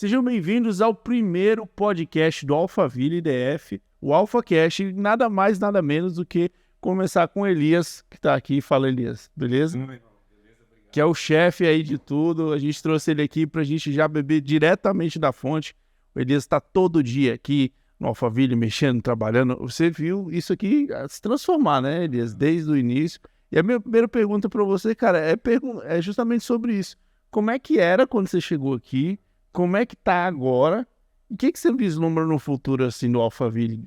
Sejam bem-vindos ao primeiro podcast do Alphaville IDF, o AlphaCast, nada mais, nada menos do que começar com o Elias, que está aqui. Fala, Elias, beleza? Beleza, Que é o chefe aí de tudo. A gente trouxe ele aqui para a gente já beber diretamente da fonte. O Elias está todo dia aqui no Alphaville, mexendo, trabalhando. Você viu isso aqui se transformar, né, Elias, desde o início. E a minha primeira pergunta para você, cara, é justamente sobre isso. Como é que era quando você chegou aqui? Como é que tá agora? E o que você vislumbra no futuro, assim, do Alphaville?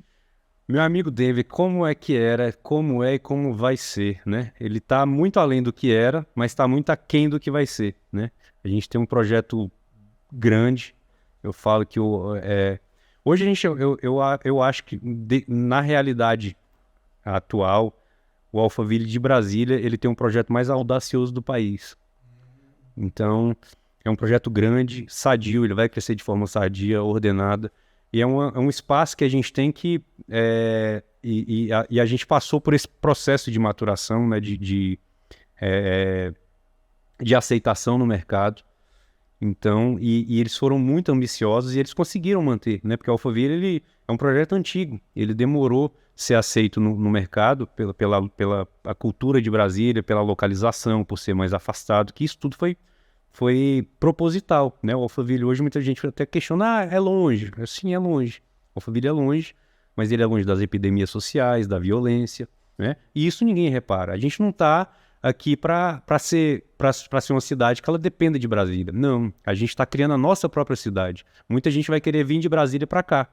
Meu amigo David, como é que era, como é e como vai ser, né? Ele tá muito além do que era, mas está muito aquém do que vai ser, né? A gente tem um projeto grande. Eu falo que hoje a gente, eu acho que na realidade atual, o Alphaville de Brasília, ele tem um projeto mais audacioso do país. Então, é um projeto grande, sadio, ele vai crescer de forma sadia, ordenada. E é um espaço que a gente tem que... a gente passou por esse processo de maturação, né, de aceitação no mercado. Então, e eles foram muito ambiciosos e eles conseguiram manter, né? Porque o Alphaville, ele é um projeto antigo. Ele demorou ser aceito no mercado pela a cultura de Brasília, pela localização, por ser mais afastado, que isso tudo foi proposital, né? O Alphaville hoje, muita gente até questiona, é longe. Sim, é longe. O Alphaville é longe, mas ele é longe das epidemias sociais, da violência, né? E isso ninguém repara. A gente não está aqui para ser uma cidade que ela dependa de Brasília. Não, a gente está criando a nossa própria cidade. Muita gente vai querer vir de Brasília para cá.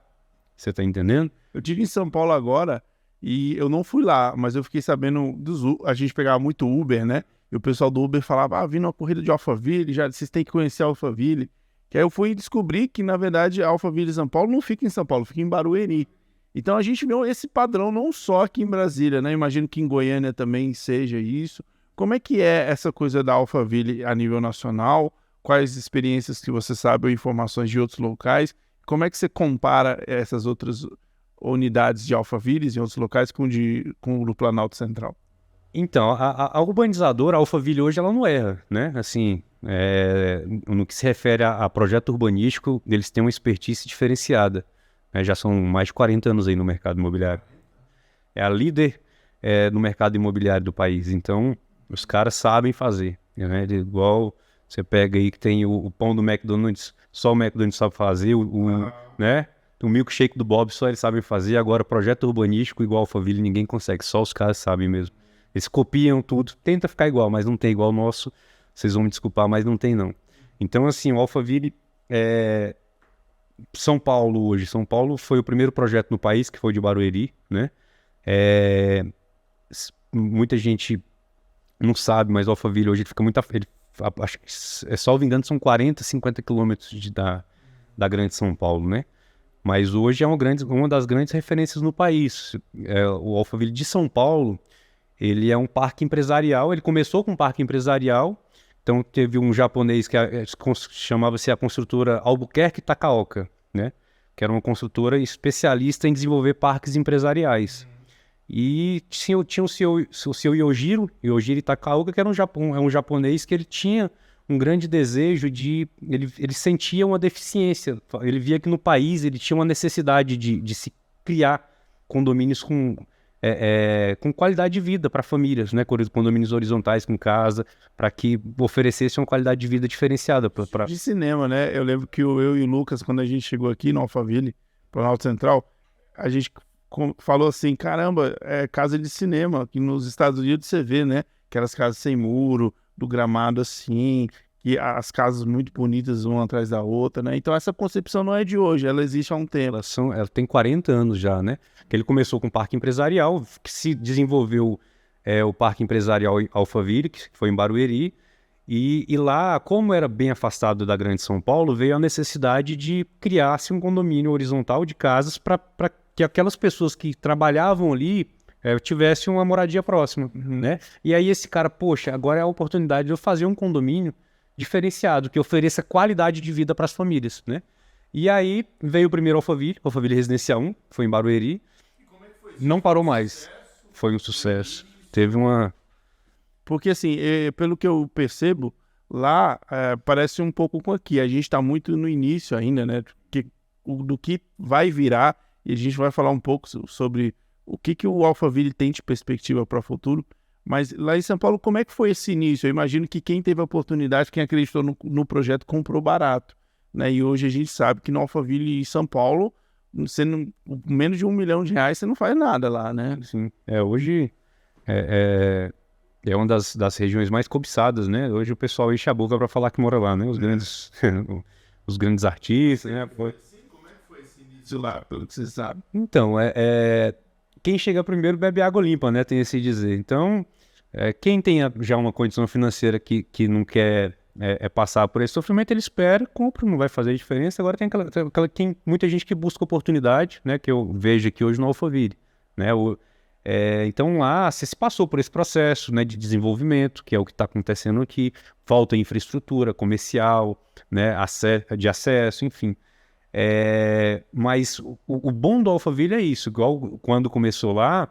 Você está entendendo? Eu estive em São Paulo agora e eu não fui lá, mas eu fiquei sabendo a gente pegava muito Uber, né? E o pessoal do Uber falava, vindo uma corrida de Alphaville, já vocês têm que conhecer a Alphaville. Que aí eu fui descobrir que, na verdade, a Alphaville São Paulo não fica em São Paulo, fica em Barueri. Então a gente viu esse padrão não só aqui em Brasília, né? Imagino que em Goiânia também seja isso. Como é que é essa coisa da Alphaville a nível nacional? Quais experiências que você sabe ou informações de outros locais? Como é que você compara essas outras unidades de Alphavilles em outros locais com o do Planalto Central? Então, a urbanizadora, a Alphaville hoje, ela não erra, né? Assim, no que se refere a projeto urbanístico, eles têm uma expertise diferenciada, né? Já são mais de 40 anos aí no mercado imobiliário. É a líder no mercado imobiliário do país, então os caras sabem fazer, né? Igual você pega aí que tem o pão do McDonald's, só o McDonald's sabe fazer, né? O milkshake do Bob só eles sabem fazer. Agora, projeto urbanístico igual Alphaville ninguém consegue, só os caras sabem mesmo. Eles copiam tudo, tenta ficar igual, mas não tem igual o nosso. Vocês vão me desculpar, mas não tem não. Então, assim, o Alphaville São Paulo hoje. São Paulo foi o primeiro projeto no país, que foi de Barueri, né? Muita gente não sabe, mas o Alphaville hoje ele fica muito... acho que, salvo engano, são 40, 50 quilômetros da grande São Paulo, né? Mas hoje é uma das grandes referências no país. O Alphaville de São Paulo, ele é um parque empresarial. Ele começou com um parque empresarial. Então teve um japonês que chamava-se a construtora Albuquerque Takaoka, né? Que era uma construtora especialista em desenvolver parques empresariais. E tinha o seu Yojiro Takaoka, que era um japonês que ele tinha um grande desejo ele sentia uma deficiência. Ele via que no país ele tinha uma necessidade de se criar condomínios com qualidade de vida para famílias, né? Condomínios horizontais com casa, para que oferecesse uma qualidade de vida diferenciada. De cinema, né? Eu lembro que eu e o Lucas, quando a gente chegou aqui no Alphaville, Planalto Central, a gente falou assim, caramba, é casa de cinema, que nos Estados Unidos você vê, né? Aquelas casas sem muro, do gramado assim, que as casas muito bonitas uma atrás da outra, né? Então essa concepção não é de hoje, ela existe há um tempo. Ela tem 40 anos já, né? Que ele começou com o parque empresarial, que se desenvolveu o parque empresarial Alphaville, que foi em Barueri, e lá, como era bem afastado da grande São Paulo, veio a necessidade de criar-se um condomínio horizontal de casas para que aquelas pessoas que trabalhavam ali tivessem uma moradia próxima, né? E aí esse cara, poxa, agora é a oportunidade de eu fazer um condomínio diferenciado, que ofereça qualidade de vida para as famílias, né? E aí veio o primeiro Alphaville Residencial 1, foi em Barueri. E como é que foi? Não parou mais. Foi um sucesso. Teve uma... Porque assim, pelo que eu percebo, lá parece um pouco com aqui. A gente está muito no início ainda, né? Do que vai virar, e a gente vai falar um pouco sobre o que o Alphaville tem de perspectiva para o futuro. Mas lá em São Paulo, como é que foi esse início? Eu imagino que quem teve a oportunidade, quem acreditou no projeto, comprou barato, né? E hoje a gente sabe que no Alphaville em São Paulo, menos de R$ 1 milhão você não faz nada lá, né? Sim. Hoje é uma das regiões mais cobiçadas, né? Hoje o pessoal enche a boca para falar que mora lá, né? Os grandes artistas, né? Como é que foi esse início lá, pelo que você sabe? Então, quem chega primeiro bebe água limpa, né? Tem esse dizer. Então, quem tem já uma condição financeira que não quer passar por esse sofrimento, ele espera, compra, não vai fazer diferença. Agora tem muita gente que busca oportunidade, né? Que eu vejo aqui hoje no Alphaville, né? Então lá você se passou por esse processo, né, de desenvolvimento, que é o que está acontecendo aqui, falta infraestrutura comercial, né, de acesso, enfim. Mas o bom do Alphaville é isso, igual quando começou lá,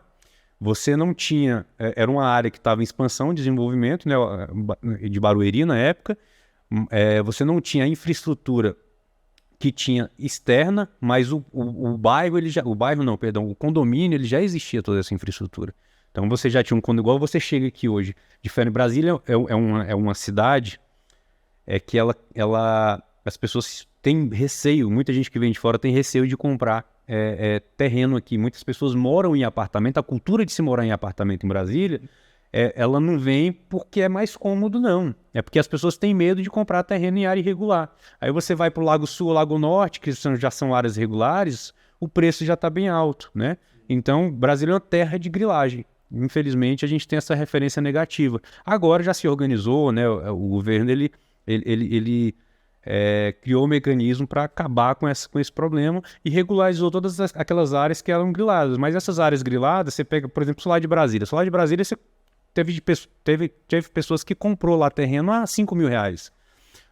você não tinha, era uma área que estava em expansão, desenvolvimento, né, de Barueri na época, você não tinha infraestrutura que tinha externa, mas o bairro, o condomínio, ele já existia toda essa infraestrutura. Então você já tinha um condomínio, igual você chega aqui hoje, diferente. Brasília é uma cidade que as pessoas têm receio, muita gente que vem de fora tem receio de comprar terreno aqui. Muitas pessoas moram em apartamento, a cultura de se morar em apartamento em Brasília, ela não vem porque é mais cômodo, não. É porque as pessoas têm medo de comprar terreno em área irregular. Aí você vai para o Lago Sul, Lago Norte, que já são áreas regulares, o preço já está bem alto, né? Então, Brasília é uma terra de grilagem. Infelizmente, a gente tem essa referência negativa. Agora já se organizou, né? O governo ele criou um mecanismo para acabar com esse problema e regularizou todas aquelas áreas que eram griladas. Mas essas áreas griladas, você pega, por exemplo, o Solar de Brasília. Solar de Brasília, você teve pessoas que comprou lá terreno a R$5 mil,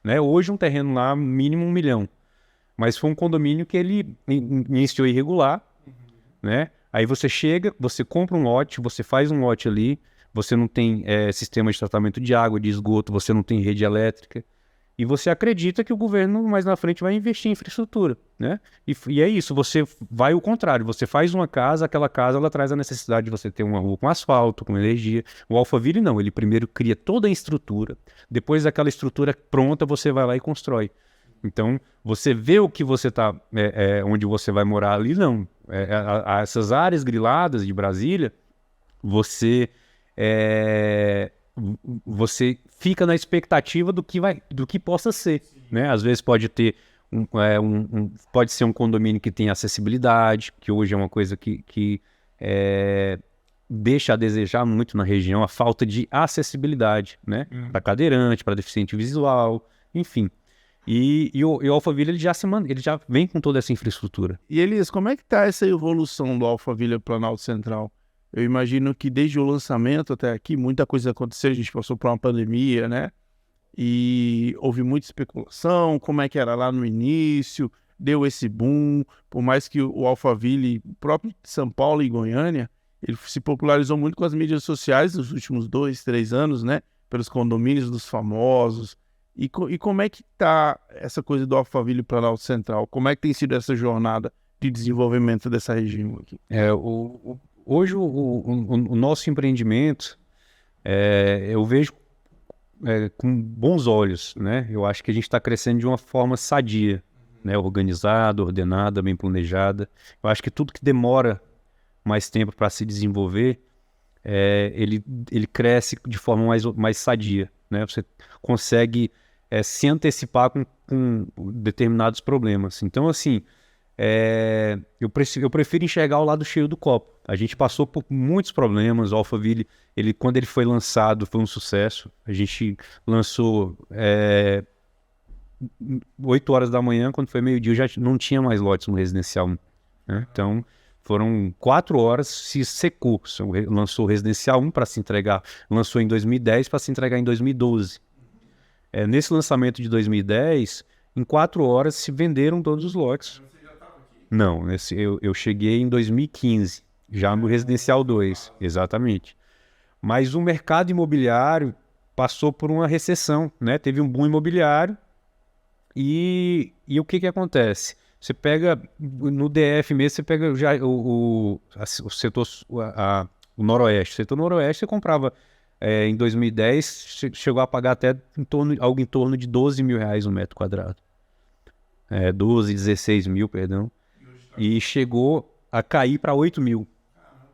né? Hoje um terreno lá, mínimo R$1 milhão. Mas foi um condomínio que ele iniciou irregular, né? Aí você chega, você compra um lote, você faz um lote ali, você não tem sistema de tratamento de água, de esgoto, você não tem rede elétrica. E você acredita que o governo mais na frente vai investir em infraestrutura, né? E é isso, você vai o contrário, você faz uma casa, aquela casa ela traz a necessidade de você ter uma rua com asfalto, com energia. O Alphaville não, ele primeiro cria toda a estrutura, depois daquela estrutura pronta você vai lá e constrói. Então, você vê o que você está, onde você vai morar ali, não. Essas áreas griladas de Brasília, você fica na expectativa do que possa ser, né? Às vezes pode ter pode ser um condomínio que tem acessibilidade, que hoje é uma coisa que deixa a desejar muito na região, a falta de acessibilidade, né? Para cadeirante, para deficiente visual, enfim. E o Alphaville ele já vem com toda essa infraestrutura. E Elias, como é que está essa evolução do Alphaville Planalto Central? Eu imagino que desde o lançamento até aqui, muita coisa aconteceu, a gente passou por uma pandemia, né? E houve muita especulação, como é que era lá no início, deu esse boom, por mais que o Alphaville, próprio de São Paulo e Goiânia, ele se popularizou muito com as mídias sociais nos últimos 2, 3 anos, né? Pelos condomínios dos famosos. E como é que tá essa coisa do Alphaville Planalto Central? Como é que tem sido essa jornada de desenvolvimento dessa região aqui? Hoje o nosso empreendimento, eu vejo com bons olhos, né? Eu acho que a gente está crescendo de uma forma sadia, né? Organizada, ordenada, bem planejada. Eu acho que tudo que demora mais tempo para se desenvolver, ele cresce de forma mais sadia, né? Você consegue se antecipar com determinados problemas. Então, assim, eu prefiro enxergar o lado cheio do copo. A gente passou por muitos problemas. O Alphaville, quando ele foi lançado, foi um sucesso. A gente lançou 8 horas da manhã, quando foi meio-dia, já não tinha mais lotes no Residencial 1, né? Então, foram 4 horas, se secou. Lançou o Residencial 1 para se entregar, lançou em 2010 para se entregar em 2012. Nesse lançamento de 2010, em 4 horas se venderam todos os lotes. Você já estava aqui? Não, eu cheguei em 2015, já no Residencial 2, exatamente. Mas o mercado imobiliário, passou por uma recessão, né? Teve um boom imobiliário e o que acontece? Você pega no DF mesmo, você pega já o setor, o Noroeste. O setor Noroeste você comprava em 2010, chegou a pagar até algo em torno de 12 mil reais um metro quadrado. 12, 16 mil, perdão. E chegou a cair para 8 mil.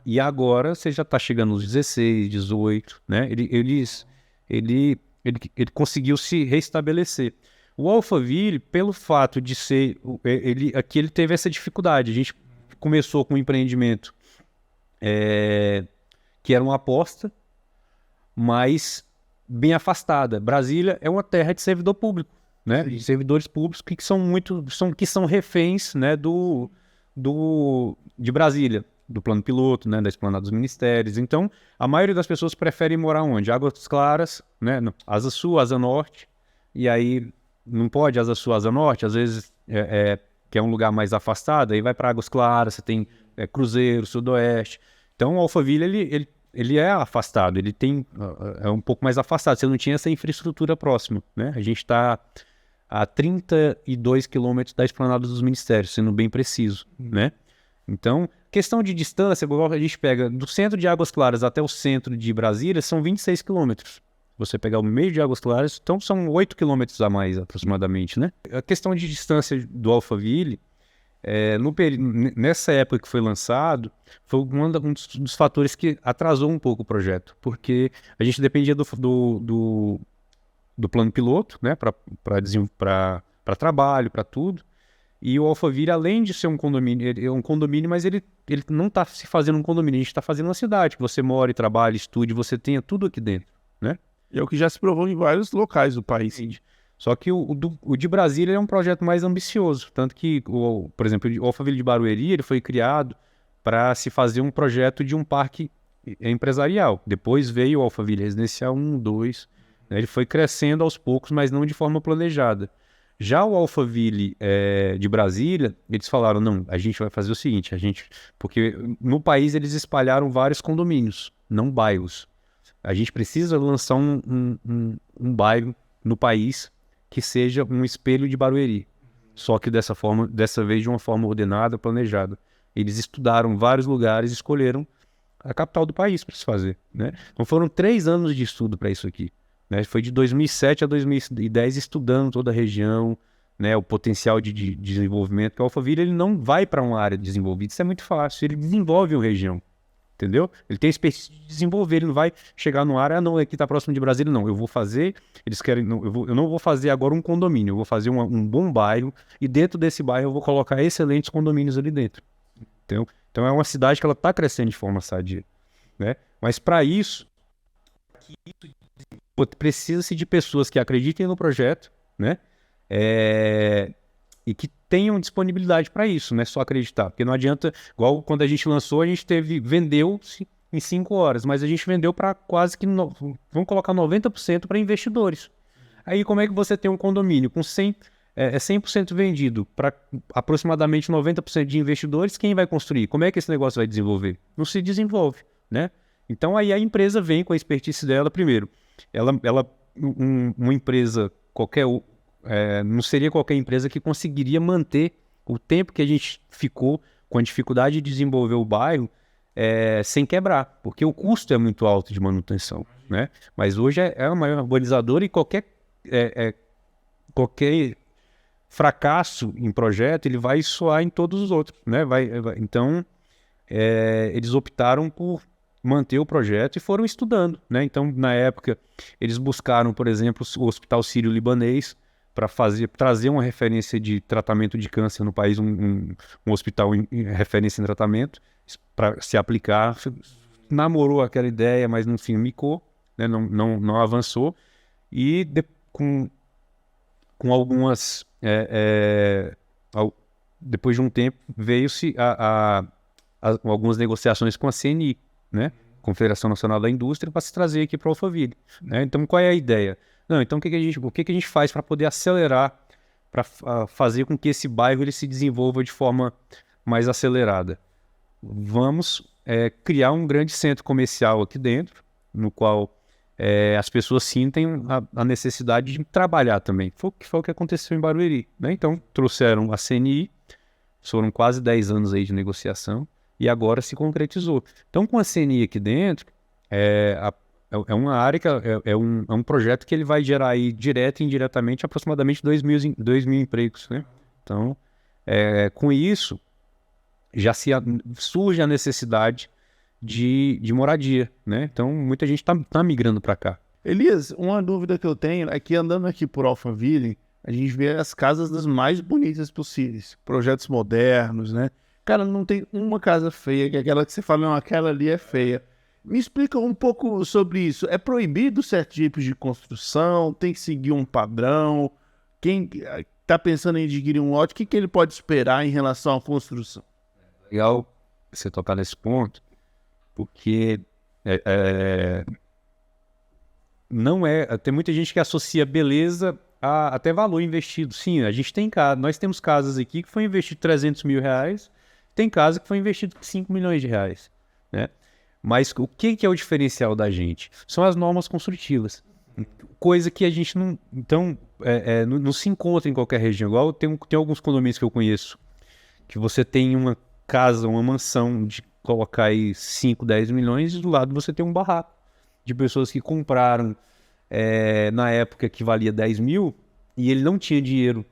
E agora você já está chegando nos 16, 18, né? Ele conseguiu se restabelecer. O Alphaville, pelo fato de ser... Aqui ele teve essa dificuldade. A gente começou com um empreendimento que era uma aposta, mas bem afastada. Brasília é uma terra de servidor público, né? De servidores públicos que são reféns, né, de Brasília, do plano piloto, né, da esplanada dos ministérios. Então, a maioria das pessoas prefere morar onde? Águas Claras, né, Asa Sul, Asa Norte, e aí não pode Asa Sul, Asa Norte, às vezes que é um lugar mais afastado, aí vai para Águas Claras, você tem Cruzeiro, Sudoeste. Então, o Alphaville, ele é afastado, ele é um pouco mais afastado, você não tinha essa infraestrutura próxima, né? A gente está a 32 quilômetros da esplanada dos ministérios, sendo bem preciso, né? Então, questão de distância, a gente pega do centro de Águas Claras até o centro de Brasília, são 26 quilômetros. Você pegar o meio de Águas Claras, então são 8 quilômetros a mais aproximadamente, né? A questão de distância do Alphaville, nessa época que foi lançado, foi um dos fatores que atrasou um pouco o projeto, porque a gente dependia do plano piloto, né, para trabalho, para tudo. E o Alphaville, além de ser um condomínio, ele é um condomínio, mas ele não está se fazendo um condomínio, a gente está fazendo uma cidade, que você mora, trabalha, estude, você tenha tudo aqui dentro, né? E é o que já se provou em vários locais do país. Sim. Só que o de Brasília é um projeto mais ambicioso, tanto que, por exemplo, o Alphaville de Barueri, ele foi criado para se fazer um projeto de um parque empresarial. Depois veio o Alphaville Residencial 1, 2, né? Ele foi crescendo aos poucos, mas não de forma planejada. Já o Alphaville de Brasília, eles falaram, não, a gente vai fazer o seguinte, porque no país eles espalharam vários condomínios, não bairros. A gente precisa lançar um bairro no país que seja um espelho de Barueri, só que dessa vez de uma forma ordenada, planejada. Eles estudaram vários lugares e escolheram a capital do país para se fazer, né? Então foram 3 anos de estudo para isso aqui. Né? Foi de 2007 a 2010 estudando toda a região, né, o potencial de desenvolvimento, que o Alphaville ele não vai para uma área desenvolvida, isso é muito fácil, ele desenvolve uma região, entendeu? Ele tem a experiência de desenvolver, ele não vai chegar numa área, não, aqui está próximo de Brasília, não, eu vou fazer, eles querem, não, eu não vou fazer agora um condomínio, eu vou fazer um bom bairro, e dentro desse bairro eu vou colocar excelentes condomínios ali dentro. Então é uma cidade que ela está crescendo de forma sadia, né? Mas para isso precisa-se de pessoas que acreditem no projeto, né? E que tenham disponibilidade para isso, não é só acreditar. Porque não adianta, igual quando a gente lançou, a gente vendeu em 5 horas, mas a gente vendeu para quase que, vamos colocar 90% para investidores. Aí como é que você tem um condomínio com 100% vendido para aproximadamente 90% de investidores, quem vai construir? Como é que esse negócio vai desenvolver? Não se desenvolve, né? Então aí a empresa vem com a expertise dela primeiro. Uma empresa qualquer, não seria qualquer empresa que conseguiria manter o tempo que a gente ficou com a dificuldade de desenvolver o bairro sem quebrar, porque o custo é muito alto de manutenção, né? Mas hoje é a maior urbanizadora e qualquer fracasso em projeto ele vai soar em todos os outros, né? Então eles optaram por manter o projeto e foram estudando, né? Então, na época, eles buscaram, por exemplo, o Hospital Sírio-Libanês para trazer uma referência de tratamento de câncer no país, um hospital referência em tratamento, para se aplicar. Namorou aquela ideia, mas no fim micou, né? Não avançou. E com algumas... depois de um tempo, veio-se algumas negociações com a CNI, né? Confederação Nacional da Indústria, para se trazer aqui para o Alphaville, né? Então, qual é a ideia? Não, então, o que a gente faz para poder acelerar, para fazer com que esse bairro ele se desenvolva de forma mais acelerada? Vamos criar um grande centro comercial aqui dentro, no qual as pessoas sentem a necessidade de trabalhar também. Foi o que aconteceu em Barueri, né? Então, trouxeram a CNI, foram quase 10 anos aí de negociação, e agora se concretizou. Então, com a CNI aqui dentro, é uma área que é um projeto que ele vai gerar aí, direto e indiretamente, aproximadamente 2.000 empregos, né? Então, com isso, já surge a necessidade de moradia, né? Então, muita gente tá migrando para cá. Elias, uma dúvida que eu tenho é que andando aqui por Alphaville, a gente vê as casas das mais bonitas possíveis, projetos modernos, né? Cara, não tem uma casa feia, que é aquela que você fala, não, aquela ali é feia. Me explica um pouco sobre isso. É proibido certos tipos de construção? Tem que seguir um padrão? Quem está pensando em adquirir um lote, o que ele pode esperar em relação à construção? Legal você tocar nesse ponto, porque não tem muita gente que associa beleza a até valor investido. Sim, a gente tem nós temos casas aqui que foi investido 300 mil reais, tem casa que foi investido 5 milhões de reais, né? Mas o que é o diferencial da gente? São as normas construtivas. Coisa que a gente não... Então, não se encontra em qualquer região. Igual tem alguns condomínios que eu conheço, que você tem uma casa, uma mansão de colocar aí 5, 10 milhões e do lado você tem um barraco de pessoas que compraram na época que valia 10 mil e ele não tinha dinheiro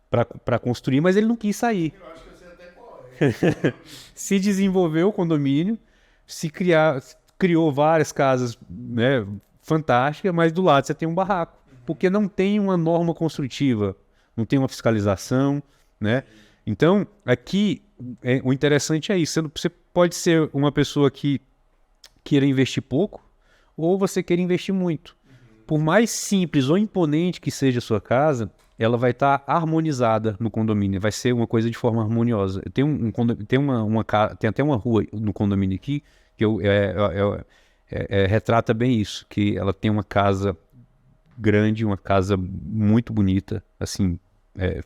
para construir, mas ele não quis sair. Eu acho que eu sei até qual é. Se desenvolveu o condomínio, criou várias casas, né, fantásticas, mas do lado você tem um barraco, porque não tem uma norma construtiva, não tem uma fiscalização, né? Então, aqui, o interessante é isso. Você pode ser uma pessoa que queira investir pouco, ou você queira investir muito. Por mais simples ou imponente que seja a sua casa, ela vai estar harmonizada no condomínio, vai ser uma coisa de forma harmoniosa. Tem até uma rua no condomínio aqui que retrata bem isso, que ela tem uma casa grande, uma casa muito bonita, assim,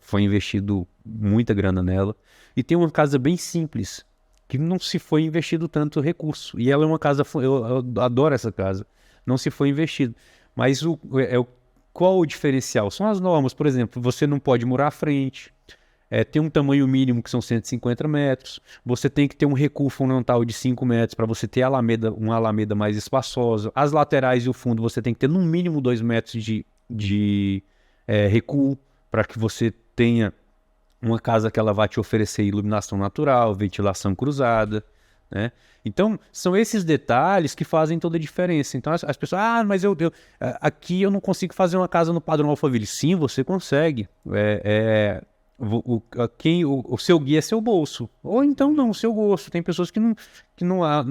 foi investido muita grana nela, e tem uma casa bem simples, que não se foi investido tanto recurso, e ela é uma casa, eu adoro essa casa, não se foi investido, mas qual o diferencial? São as normas, por exemplo, você não pode morar à frente, tem um tamanho mínimo que são 150 metros, você tem que ter um recuo frontal de 5 metros para você ter uma alameda mais espaçosa, as laterais e o fundo você tem que ter no mínimo 2 metros de recuo, para que você tenha uma casa que ela vai te oferecer iluminação natural, ventilação cruzada, né? Então, são esses detalhes que fazem toda a diferença. Então, as pessoas, mas aqui eu não consigo fazer uma casa no padrão Alphaville. Sim, você consegue. O seu guia é seu bolso. Ou então não, o seu gosto. Tem pessoas que não há...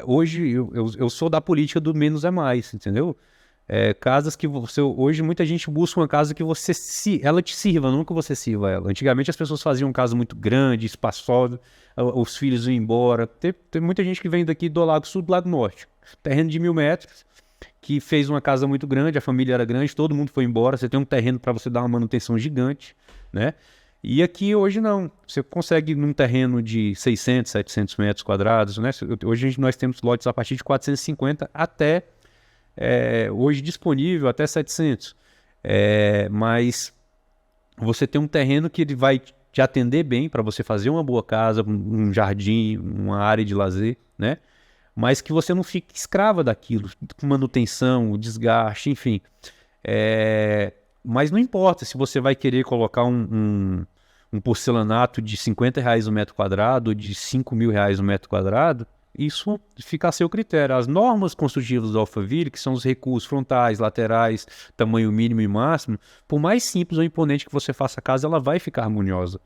hoje, eu sou da política do menos é mais, entendeu? Casas que hoje muita gente busca uma casa que ela te sirva, não que você sirva ela. Antigamente as pessoas faziam casa muito grande, espaçosa, os filhos iam embora. Tem muita gente que vem daqui do Lago Sul, do Lago Norte, terreno de 1.000 metros, que fez uma casa muito grande, a família era grande, todo mundo foi embora, você tem um terreno para você dar uma manutenção gigante, né? E aqui hoje não, você consegue num terreno de 600, 700 metros quadrados, né? Hoje nós temos lotes a partir de 450 até... hoje disponível até 700, mas você tem um terreno que ele vai te atender bem para você fazer uma boa casa, um jardim, uma área de lazer, né? Mas que você não fique escrava daquilo, com manutenção, desgaste, enfim. Mas não importa se você vai querer colocar um porcelanato de R$50 o metro quadrado, ou de R$5.000 o metro quadrado, isso fica a seu critério. As normas construtivas do Alphaville, que são os recuos frontais, laterais, tamanho mínimo e máximo, por mais simples ou imponente que você faça a casa, ela vai ficar harmoniosa.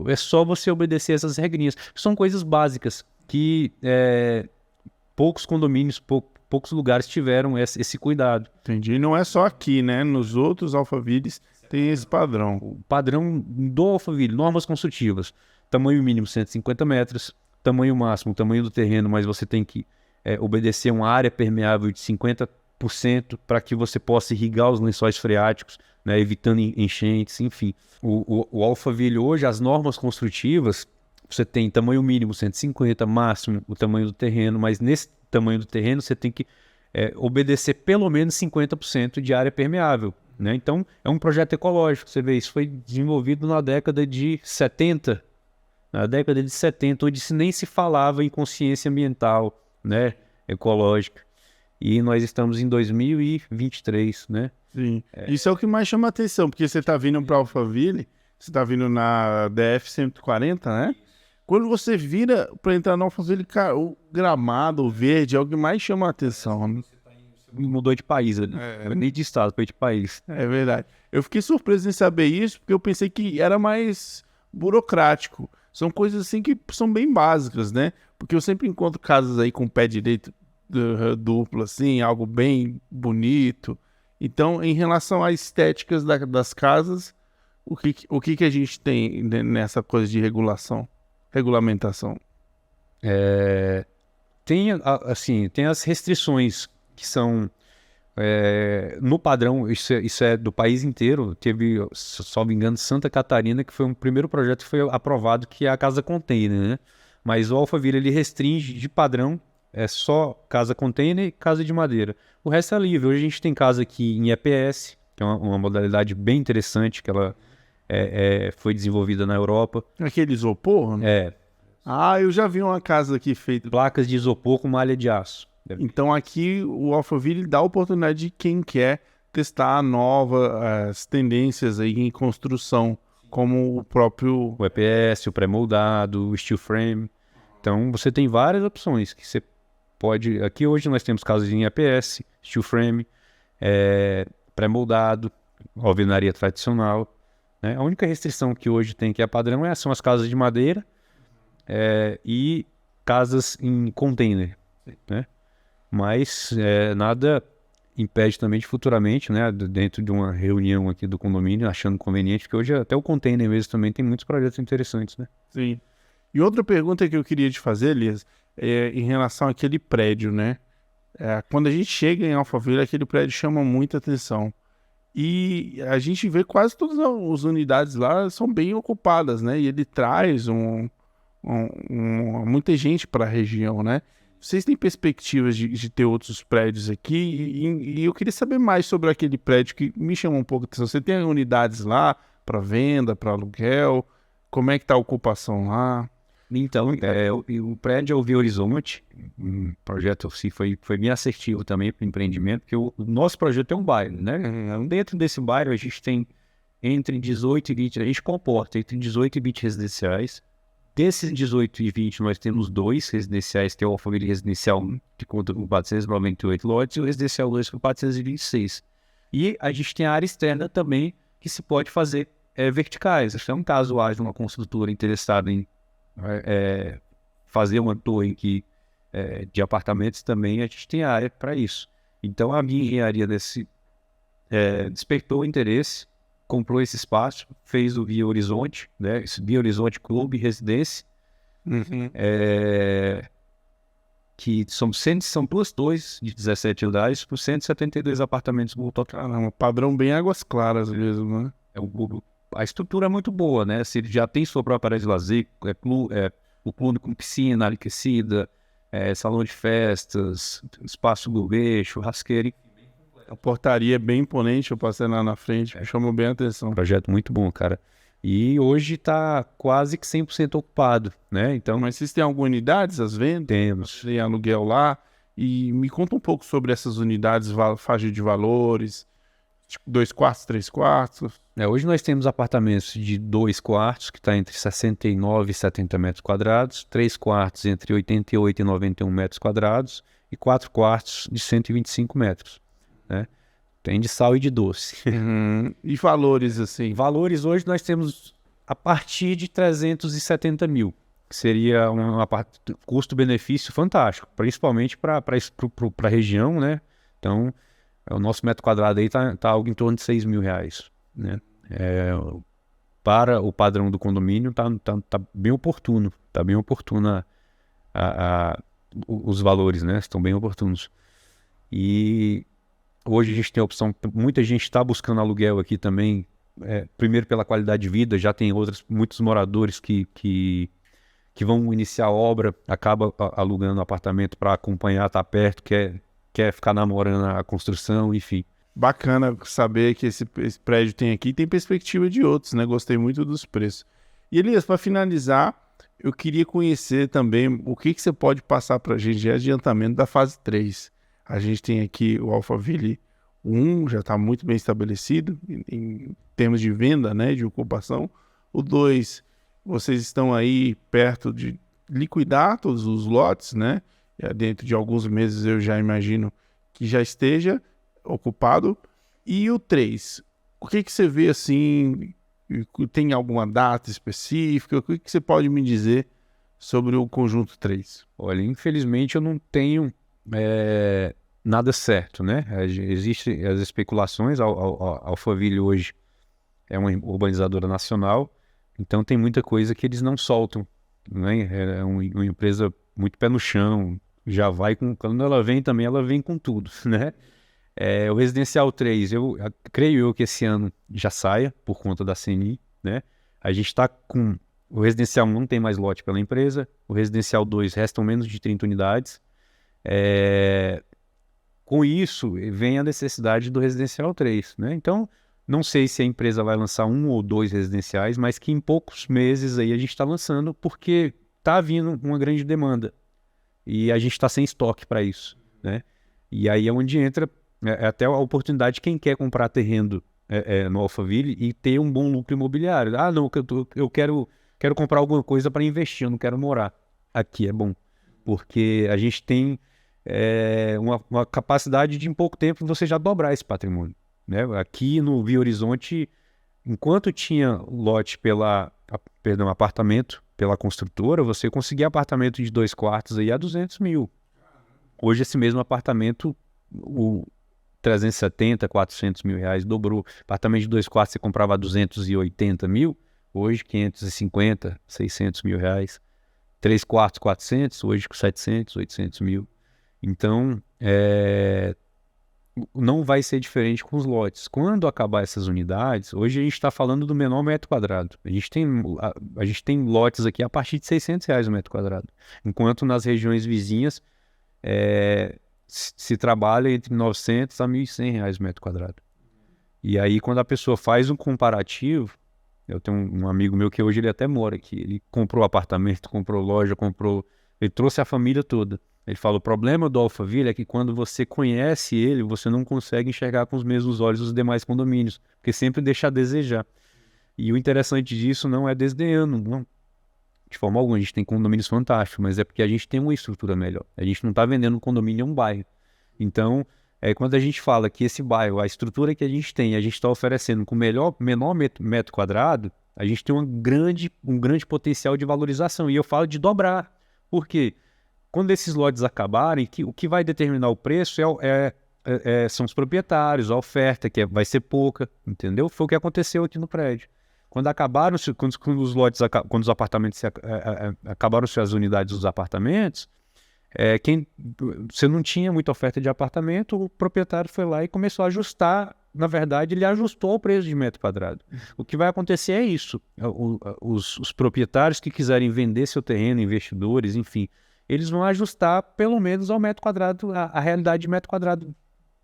É só você obedecer essas regrinhas. São coisas básicas que poucos condomínios, poucos lugares tiveram esse cuidado. Entendi. E não é só aqui, né? Nos outros Alphavilles tem esse padrão. O padrão do Alphaville, normas construtivas. Tamanho mínimo 150 metros. Tamanho máximo, tamanho do terreno, mas você tem que obedecer uma área permeável de 50% para que você possa irrigar os lençóis freáticos, né, evitando enchentes, enfim. O Alphaville hoje, as normas construtivas, você tem tamanho mínimo 150, máximo o tamanho do terreno, mas nesse tamanho do terreno você tem que obedecer pelo menos 50% de área permeável, né? Então, é um projeto ecológico. Você vê, isso foi desenvolvido na década de 70. Na década de 70, onde nem se falava em consciência ambiental, né? Ecológica. E nós estamos em 2023, né? Sim. Isso é o que mais chama a atenção, porque você está vindo para Alphaville, você está vindo na DF-140, né? Quando você vira para entrar na Alphaville, cara, o gramado, o verde, é o que mais chama a atenção, né? Mudou de país, né? Nem de estado, foi de país. É verdade. Eu fiquei surpreso em saber isso, porque eu pensei que era mais burocrático. São coisas assim que são bem básicas, né? Porque eu sempre encontro casas aí com pé direito duplo, assim, algo bem bonito. Então, em relação às estéticas das casas, o que a gente tem nessa coisa de regulamentação? Tem as restrições que são no padrão, isso é do país inteiro. Teve, se não me engano, Santa Catarina, que foi um primeiro projeto que foi aprovado, que é a casa container, né? Mas o Alphaville, ele restringe de padrão, é só casa container e casa de madeira. O resto é livre. Hoje a gente tem casa aqui em EPS, que é uma modalidade bem interessante, que ela foi desenvolvida na Europa. Aquele isopor, né? Ah, eu já vi uma casa aqui feita. Placas de isopor com malha de aço. Então aqui o Alphaville dá a oportunidade de quem quer testar as tendências aí em construção, como o próprio... O EPS, o pré-moldado, o steel frame. Então você tem várias opções que você pode... Aqui hoje nós temos casas em EPS, steel frame, pré-moldado, alvenaria tradicional, né? A única restrição que hoje tem, que é padrão, são as casas de madeira e casas em container, né? Mas nada impede também de futuramente, né, dentro de uma reunião aqui do condomínio, achando conveniente, porque hoje até o container mesmo também tem muitos projetos interessantes, né? Sim. E outra pergunta que eu queria te fazer, Elias, é em relação àquele prédio, né? Quando a gente chega em Alphaville, aquele prédio chama muita atenção. E a gente vê quase todas as unidades lá são bem ocupadas, né? E ele traz muita gente para a região, né? Vocês têm perspectivas de ter outros prédios aqui? E eu queria saber mais sobre aquele prédio que me chamou um pouco a atenção. Você tem unidades lá para venda, para aluguel? Como é que está a ocupação lá? Então, o prédio é o Via Horizonte. O projeto assim, foi bem assertivo também para o empreendimento, porque o nosso projeto é um bairro, né? Dentro desse bairro a gente tem entre 18 e 20, a gente comporta entre 18 e 20 residenciais. Desses 18 e 20, nós temos 2 residenciais, que é o Alphaville Residencial 1, que conta com 498 lotes, e o Residencial 2 com 426. E a gente tem a área externa também, que se pode fazer verticais. Se é um caso de uma construtora interessada em fazer uma torre de apartamentos também, a gente tem área para isso. Então, a minha engenharia despertou o interesse, comprou esse espaço, fez o Via Horizonte, né? Esse Via Horizonte Clube Residência, que são duas torres de 17 andares por 172 apartamentos no total. Um padrão bem águas claras mesmo, né? A estrutura é muito boa, né? Se ele já tem sua própria área de lazer, o clube com piscina aquecida, salão de festas, espaço gourmet, churrasqueira. A portaria é bem imponente, eu passei lá na frente, me chamou bem a atenção. Um projeto muito bom, cara. E hoje está quase que 100% ocupado, né? Então, mas vocês têm algumas unidades às vendas? Temos. Tem aluguel lá. E me conta um pouco sobre essas unidades, faixa de valores, tipo 2 quartos, 3 quartos. Hoje nós temos apartamentos de 2 quartos, que está entre 69 e 70 metros quadrados, 3 quartos entre 88 e 91 metros quadrados e 4 quartos de 125 metros. Né? Tem de sal e de doce. E valores, assim? Valores hoje nós temos a partir de 370 mil, que seria um custo-benefício fantástico, principalmente para a região, né? Então, o nosso metro quadrado aí tá algo em torno de 6 mil reais, né? Para o padrão do condomínio tá bem oportuno, tá bem oportuna os valores, né? Estão bem oportunos. E hoje a gente tem a opção, muita gente está buscando aluguel aqui também, primeiro pela qualidade de vida, já tem muitos moradores que vão iniciar a obra, acaba alugando apartamento para acompanhar, tá perto, quer quer ficar namorando a construção, enfim. Bacana saber que esse prédio tem aqui, tem perspectiva de outros, né? Gostei muito dos preços. E Elias, para finalizar, eu queria conhecer também o que você pode passar para a gente de adiantamento da fase 3. A gente tem aqui o Alphaville 1, já está muito bem estabelecido em termos de venda, né? De ocupação. O 2, vocês estão aí perto de liquidar todos os lotes, né? Dentro de alguns meses eu já imagino que já esteja ocupado. E o 3, o que você vê assim, tem alguma data específica? O que você pode me dizer sobre o conjunto 3? Olha, infelizmente eu não tenho nada certo, né? Existem as especulações, a Alphaville hoje é uma urbanizadora nacional, então tem muita coisa que eles não soltam, né? É uma empresa muito pé no chão, já vai com... Quando ela vem também, ela vem com tudo, né? O Residencial 3, creio eu que esse ano já saia por conta da CNI, né? A gente está com... O Residencial 1 não tem mais lote pela empresa, o Residencial 2 restam menos de 30 unidades. Com isso, vem a necessidade do Residencial 3, né? Então, não sei se a empresa vai lançar 1 ou 2 residenciais, mas que em poucos meses aí a gente está lançando, porque está vindo uma grande demanda. E a gente está sem estoque para isso, né? E aí é onde entra até a oportunidade de quem quer comprar terreno no Alphaville e ter um bom lucro imobiliário. Ah, não, eu quero comprar alguma coisa para investir, eu não quero morar. Aqui é bom, porque a gente tem uma capacidade de em pouco tempo você já dobrar esse patrimônio, né? Aqui no Via Horizonte, enquanto tinha lote apartamento pela construtora, você conseguia apartamento de 2 quartos aí a 200 mil. Hoje esse mesmo apartamento, o 370, 400 mil reais, dobrou. Apartamento de 2 quartos você comprava a 280 mil, hoje 550, 600 mil reais. 3 quartos, 400, hoje com 700, 800 mil. Então, não vai ser diferente com os lotes. Quando acabar essas unidades, hoje a gente está falando do menor metro quadrado. A gente tem lotes aqui a partir de R$600 o metro quadrado. Enquanto nas regiões vizinhas se trabalha entre 900 a R$1.100 o metro quadrado. E aí, quando a pessoa faz um comparativo, eu tenho um amigo meu que hoje ele até mora aqui. Ele comprou apartamento, comprou loja, ele trouxe a família toda. Ele fala, o problema do Alphaville é que quando você conhece ele, você não consegue enxergar com os mesmos olhos os demais condomínios, porque sempre deixa a desejar. E o interessante disso não é desdenhando, não. De forma alguma, a gente tem condomínios fantásticos, mas é porque a gente tem uma estrutura melhor. A gente não está vendendo um condomínio em um bairro. Então, quando a gente fala que esse bairro, a estrutura que a gente tem, a gente está oferecendo com menor metro quadrado, a gente tem um grande potencial de valorização. E eu falo de dobrar. Por quê? Quando esses lotes acabarem, o que vai determinar o preço são os proprietários, a oferta, que vai ser pouca, entendeu? Foi o que aconteceu aqui no prédio. Quando os apartamentos acabaram-se as unidades dos apartamentos, você não tinha muita oferta de apartamento, o proprietário foi lá e começou a ajustar. Na verdade, ele ajustou o preço de metro quadrado. O que vai acontecer é isso. Os proprietários que quiserem vender seu terreno, investidores, enfim, eles vão ajustar pelo menos ao metro quadrado, a realidade de metro quadrado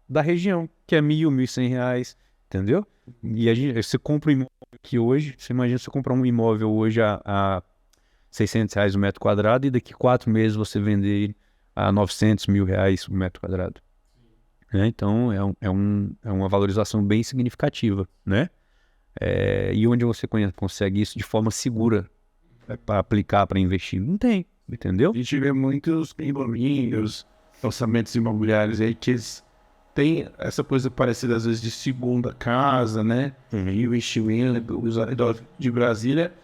da região, que é R$1.000, R$1.100, entendeu? E você compra um imóvel aqui hoje, você imagina você comprar um imóvel hoje a R$600 o metro quadrado e daqui 4 meses você vender ele a R$900 mil o metro quadrado. Então, é uma valorização bem significativa, né? E onde você consegue isso de forma segura para aplicar, para investir? Não tem. Entendeu? A gente vê muitos condomínios, lançamentos imobiliários aí que tem essa coisa parecida às vezes de segunda casa, né? Investimento, os arredores de Brasília,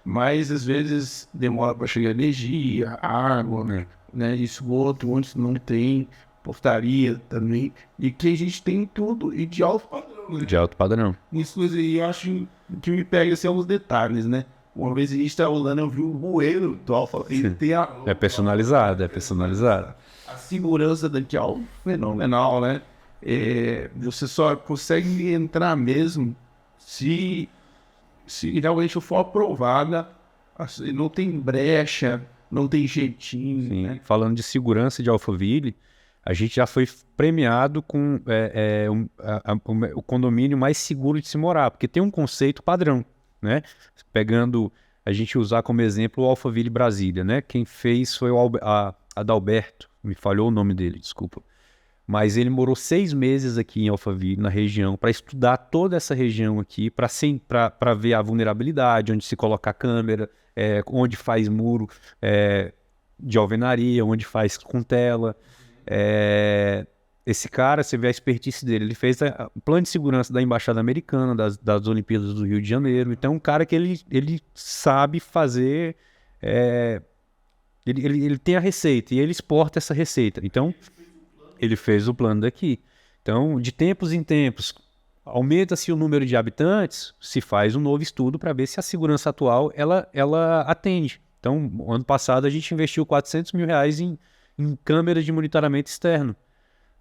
mas às vezes demora para chegar energia, água, né? Esgoto, onde não tem, portaria também, e que a gente tem tudo, e de alto padrão. Né? De alto padrão. Isso aí eu acho que me pega assim, alguns detalhes, né? Uma vez a gente estava rolando, eu vi o bueiro do Alphaville. É personalizado. A segurança daqui é algo fenomenal, né? Você só consegue entrar mesmo se realmente for aprovada. Assim, não tem brecha, não tem jeitinho. Sim. Né? Falando de segurança de Alphaville, A gente já foi premiado com o condomínio mais seguro de se morar, porque tem um conceito padrão, né? Pegando, a gente usar como exemplo o Alphaville Brasília, né? Quem fez foi o Adalberto, me falhou o nome dele, desculpa. Mas ele morou 6 meses aqui em Alphaville, na região, para estudar toda essa região aqui, para ver a vulnerabilidade, onde se coloca a câmera, onde faz muro de alvenaria, onde faz com tela. Esse cara, você vê a expertise dele, ele fez o plano de segurança da Embaixada Americana, das Olimpíadas do Rio de Janeiro. Então, um cara que ele sabe fazer, ele tem a receita e ele exporta essa receita. Então, ele fez o plano daqui. Então, de tempos em tempos, aumenta-se o número de habitantes, se faz um novo estudo para ver se a segurança atual ela atende. Então, ano passado a gente investiu R$400 mil em câmeras de monitoramento externo.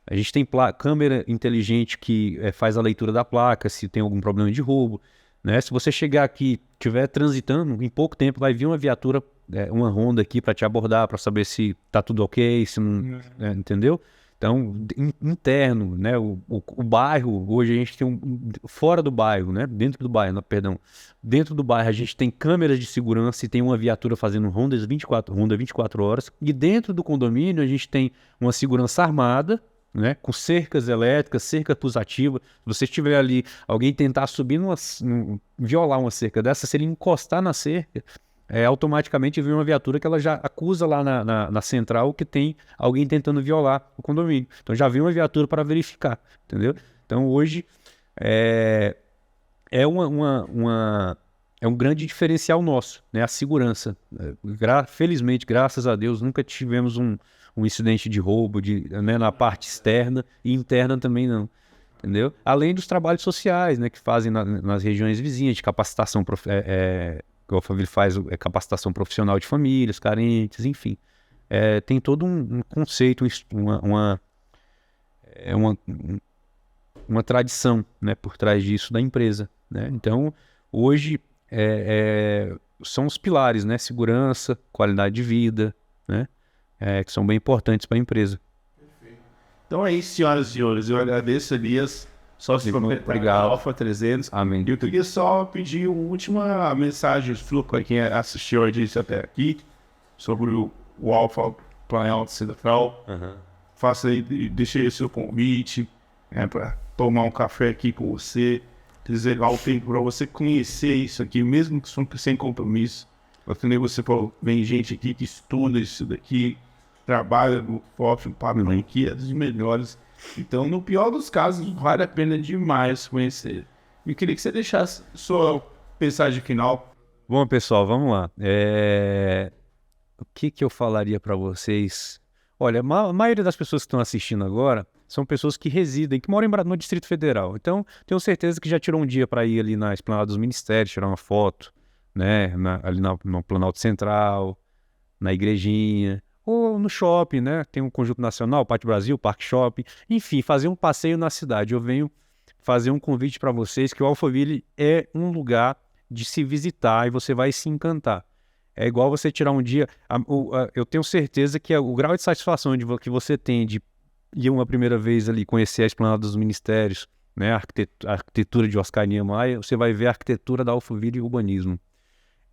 A gente tem câmera inteligente que faz a leitura da placa, se tem algum problema de roubo, né? Se você chegar aqui, estiver transitando, em pouco tempo vai vir uma viatura, uma Honda aqui para te abordar, para saber se está tudo ok, se não, entendeu? Então, interno, né? O bairro, hoje a gente tem fora do bairro, né? Dentro do bairro, perdão. Dentro do bairro a gente tem câmeras de segurança e tem uma viatura fazendo ronda 24 horas. E dentro do condomínio a gente tem uma segurança armada, né? Com cercas elétricas, cerca pulsativa. Se você estiver ali, alguém tentar subir, violar uma cerca dessa, se ele encostar na cerca, automaticamente vem uma viatura que ela já acusa lá na central que tem alguém tentando violar o condomínio. Então já vem uma viatura para verificar, entendeu? Então hoje é um grande diferencial nosso, né? A segurança. Felizmente, graças a Deus, nunca tivemos um incidente de roubo né, na parte externa e interna também não. Entendeu? Além dos trabalhos sociais, né, que fazem nas regiões vizinhas, de capacitação que o Alphaville faz capacitação profissional de famílias, carentes, enfim. Tem todo um conceito, uma tradição, né, por trás disso da empresa, né? Então, hoje, são os pilares, né? Segurança, qualidade de vida, né? Que são bem importantes para a empresa. Então é isso, senhoras e senhores. Eu agradeço, Elias. Só se Obrigado. Alfa 300. Amém. Eu queria só pedir uma última mensagem para quem assistiu a gente até aqui sobre o Alfa Planalto Central. Faça aí, deixe aí o seu convite para tomar um café aqui com você, reservar o tempo para você conhecer isso aqui, mesmo que sem compromisso. Porque você falou, vem gente aqui que estuda isso daqui, trabalha no Forte Padrão aqui, é dos melhores. Então, no pior dos casos, vale a pena demais conhecer. Eu queria que você deixasse sua mensagem final. Bom, pessoal, vamos lá. O que eu falaria para vocês? Olha, a maioria das pessoas que estão assistindo agora são pessoas que residem, que moram no Distrito Federal. Então, tenho certeza que já tirou um dia para ir ali na Esplanada dos Ministérios, tirar uma foto, né? Ali no Planalto Central, na Igrejinha, ou no shopping, né? Tem um Conjunto Nacional, Pátio Brasil, Parque Shopping, enfim, fazer um passeio na cidade. Eu venho fazer um convite para vocês que o Alphaville é um lugar de se visitar e você vai se encantar. É igual você tirar um dia... eu tenho certeza que o grau de satisfação que você tem de ir uma primeira vez ali conhecer a Esplanada dos Ministérios, né? A arquitetura de Oscar Niemeyer, você vai ver a arquitetura da Alphaville e urbanismo.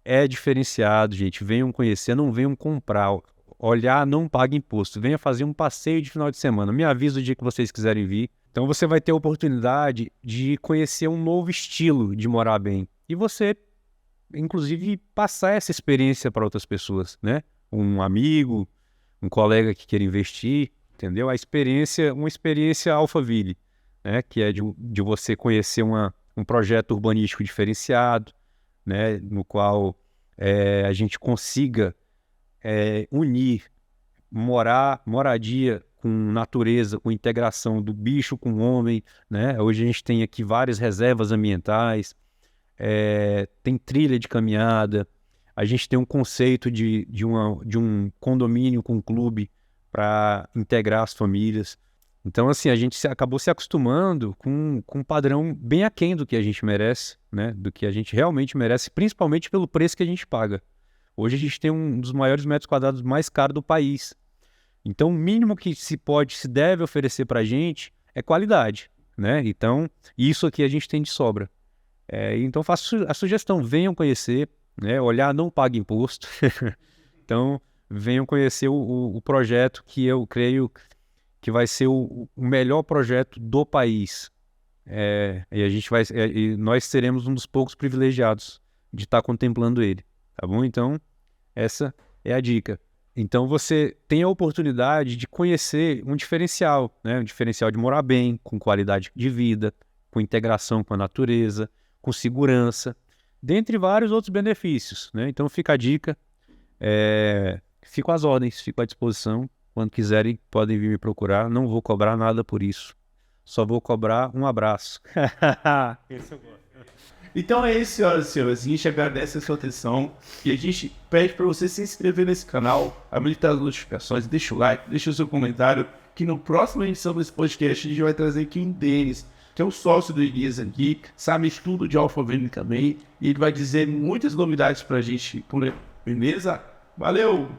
É diferenciado, gente. Venham conhecer, não venham comprar. Olhar, não paga imposto. Venha fazer um passeio de final de semana. Me avisa o dia que vocês quiserem vir. Então você vai ter a oportunidade de conhecer um novo estilo de morar bem. E você, inclusive, passar essa experiência para outras pessoas, né? Um amigo, um colega que queira investir, entendeu? Uma experiência Alphaville, né? Que é de você conhecer um projeto urbanístico diferenciado, né? No qual a gente consiga unir moradia com natureza, com integração do bicho com o homem, né? Hoje a gente tem aqui várias reservas ambientais, tem trilha de caminhada, a gente tem um conceito de um condomínio com um clube para integrar as famílias. Então, assim, a gente acabou se acostumando com um padrão bem aquém do que a gente merece, né? Do que a gente realmente merece, principalmente pelo preço que a gente paga. Hoje a gente tem um dos maiores metros quadrados mais caros do país. Então, o mínimo que se deve oferecer para a gente é qualidade, né? Então, isso aqui a gente tem de sobra. Então, faço a sugestão, venham conhecer, né? Olhar não paga imposto. Então, venham conhecer o projeto que eu creio que vai ser o melhor projeto do país. E a gente e nós seremos um dos poucos privilegiados de estar contemplando ele, tá bom? Então, essa é a dica. Então, você tem a oportunidade de conhecer um diferencial, né? Um diferencial de morar bem, com qualidade de vida, com integração com a natureza, com segurança, dentre vários outros benefícios, né? Então, fica a dica. Fico às ordens, fico à disposição. Quando quiserem, podem vir me procurar. Não vou cobrar nada por isso. Só vou cobrar um abraço. Esse eu gosto. Então é isso, senhoras e senhores. A gente agradece a sua atenção e a gente pede para você se inscrever nesse canal, habilitar as notificações, deixa o like, deixa o seu comentário, que no próximo edição desse podcast a gente vai trazer aqui um Denis, que é o sócio do Elias aqui, sabe tudo de Alphaville também, e ele vai dizer muitas novidades pra gente, beleza? Valeu!